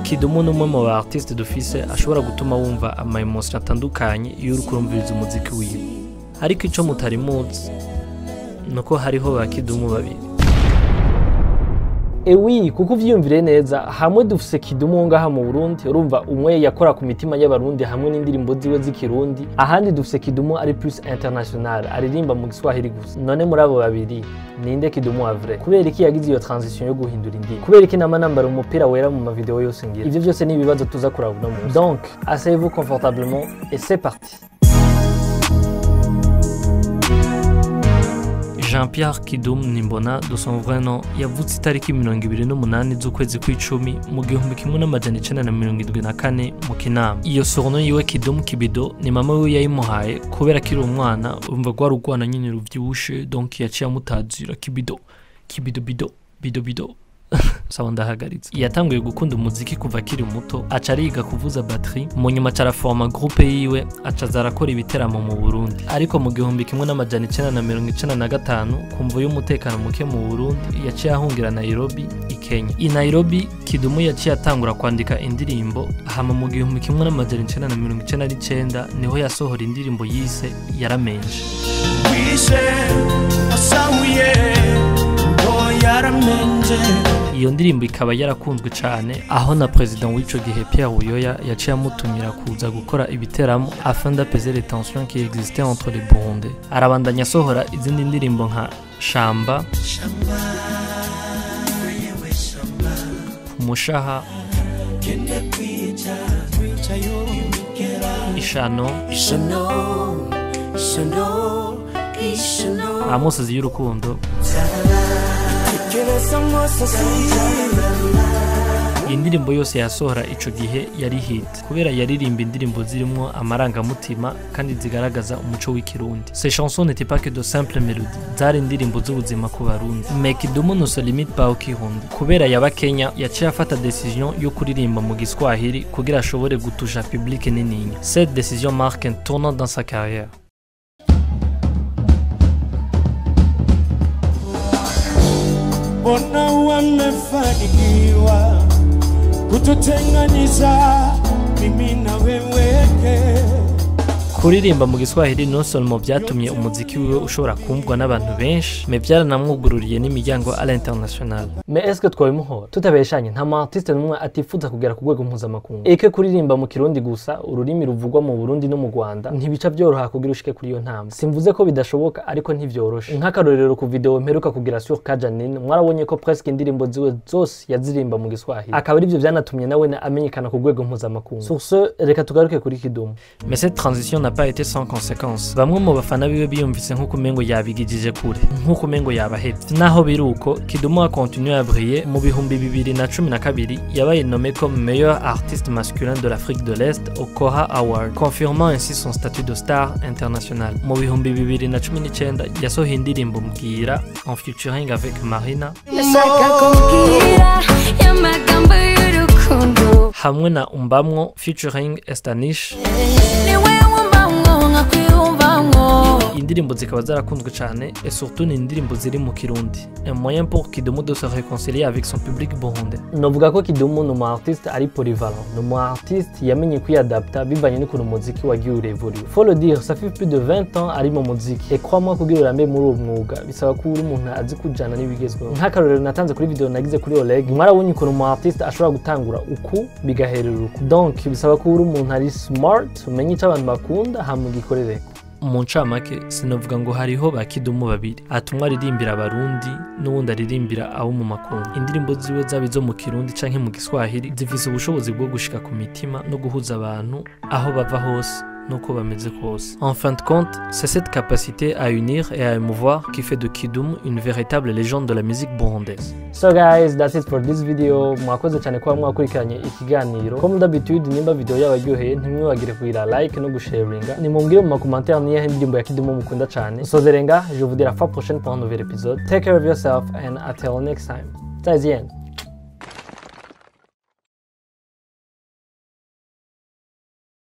Kidumu ni umwe mu ba artiste dufise ashobora gutuma wumva ama emotion atandukanye iyo uri kurumviriza umuziki wiwe. Ariko ico mutari muzi nuko hariho ba Kidumu babiri. Oui, kuko uvyiyumvire neza, hamwe dufise Kidumu ngaha mu Burundi, urumva umwe yakora ku mitima y'abarundi hamwe n'indirimbo ziwe z'ikirundi, ahandi dufise Kidumu ari plus international, aririmba mu Giswahili gusa. None muri abo babiri ninde Kidumu wa vrai? Kubera iki yagize iyo transition yo guhindura indirimbo? Kubera iki nama nambara umupira wera mu mavideo yose ngira? Ivyo byose ni ibibazo tuza kuraba uno munsi. Donc, asseyez-vous confortablement et c'est parti. Jean-Pierre Kidum Nimbona de son vrai nom yavutse itariki 28 z'ukwezi kw'icumi mu 1974 mu Kinama. Iyo surnom yiwe Kidum Kibido ni mama we yayimuhaye kubera akiri umwana, umva gwa rugwana nyine ruvyibushe, donc yaciye amutazira Kibido bido sawa ndahagaritse. Yatanguye gukunda umuziki kuva akiri muto, aca ariga kuvuza batterie, mu nyuma araforma groupe yiwe, aca zarakora ibiteramo mu Burundi. Ariko mu 1995 kumva y'umutekano muke mu Burundi, yaciye ahungira Nairobi i Kenya. I Nairobi Kidumu yaciye atangura kwandika indirimbo, hama mu 1999 niho yasohora indirimbo yise Yaramenje. Iyo ndirimbo ikaba yarakunzwe cyane, aho na president w'ico gihe Pierre Buyoya yaciye amutumira kuza gukora ibiteramo afin d'apaiser les tensions qui existaient entre les Burundais. Arabandanya asohora izindi ndirimbo nka Shamba, Mushaha, Ishano, Amosozi y'urukundo. Indirimbo yose yasohora ico gihe yari hit kubera yaririmba indirimbo zirimo amarangamutima kandi zigaragaza umuco w'ikirundi. Ces chansons n'étaient pas que de simples mélodies, zari indirimbo z'ubuzima ku Barundi. Mais Kidumu ne se limite pas au Kirundi. Kubera yaba Kenya yaciye afata decision yo kuririmba mu Giswahili kugira ashobore gutusha public nini. Cette décision marque un tournant dans sa carrière. Ona wamefanikiwa kututenganisha mimi na wewe. Kuririmba mu Giswahili non seulement byatumye umuziki wiwe ushobora kumvwa n'abantu benshi, mais byaranamwugururiye n'imiryango à l'international. Mais est-ce que twabimuhora? Tutabeshanye, nta artiste n'umwe atifuza kugera ku rwego mpuzamakungu. Eke kuririmba mu Kirundi gusa, ururimi ruvugwa mu Burundi no mu Rwanda, ntibica byoroha kugira ushike kuri iyo ntambwe. Simvuze ko bidashoboka, ariko ntivyoroshe. Nk'akarorero ku video mperuka kugira sur Kajanine, mwarabonye ko presque indirimbo ziwe zose yazirimba mu Giswahili. Akaba ari byo byanatumye nawe amenyekana ku rwego mpuzamakungu. Sur ce, reka tugaruke kuri Kidumu. Mais cette transition n'a pas été sans conséquences. Bamwe mu bafana biwe biyumvise nk'uko umengo yabigijije kure, nk'uko umengo yabahevye. Naho biruko, Kidumu a continué à briller. Mu bihumbi 2012 yabaye nommé comme meilleur artiste masculin de l'Afrique de l'Est au Kora Award, confirmant ainsi son statut de star international. Mu bihumbi 2019 yasohoye indirimbo Mbwira en featuring avec Marina hamwe na Umbamwo featuring Estanish. Indirimbo zikaba zarakunzwe cyane, et surtout ni indirimbo ziri mu Kirundi. Un moyen pour Kidumu de se réconcilier avec son public burundais. Novuga ko Kidumu ni artiste ari polyvalent, ni artiste yamenye kwiadapta bivanye n'ukuntu umuziki wagiye urevoluer. Faut le dire, ça fait plus de 20 ans ari mu muziki. Et crois-moi kugira urambe muri uwo mwuga bisaba ko uri umuntu azi kujana n'ibigezweho. Nk'akarorero natanze kuri video nagize kuri Oleg, mwarabonye ukuntu artiste ashobora gutangura uku bigaherera uku. Donc bisaba ko uri umuntu ari smart, umenye icyo abantu bakunda hamugikorere. Mu ncamake sinavuga ngo hariho ba Kidumu babiri, atumwa aririmbira abarundi n'uwundi aririmbira abo mu makungu. Indirimbo ziwe zaba izo mu Kirundi canke mu Giswahili zifise ubushobozi bwo gushika ku mitima no guhuza abantu aho bava hose nuko bameze kose. En fin de compte, c'est cette capacité à unir et à émouvoir qui fait de Kidumu une véritable légende de la musique burundaise. So guys, that's it for this video. Mwakoze cyane kuba mwakurikiranye ikiganiro. Comme d'habitude, nimba video yabaryoheye ntimwibagire kugira like no gusharinga. Nimumbwire mu commentaire niye indirimbo ya Kidumu mukunda cyane. Sozerenga, je vous dis à la fois prochaine pour un nouvel épisode. Take care of yourself and until next time. 再见。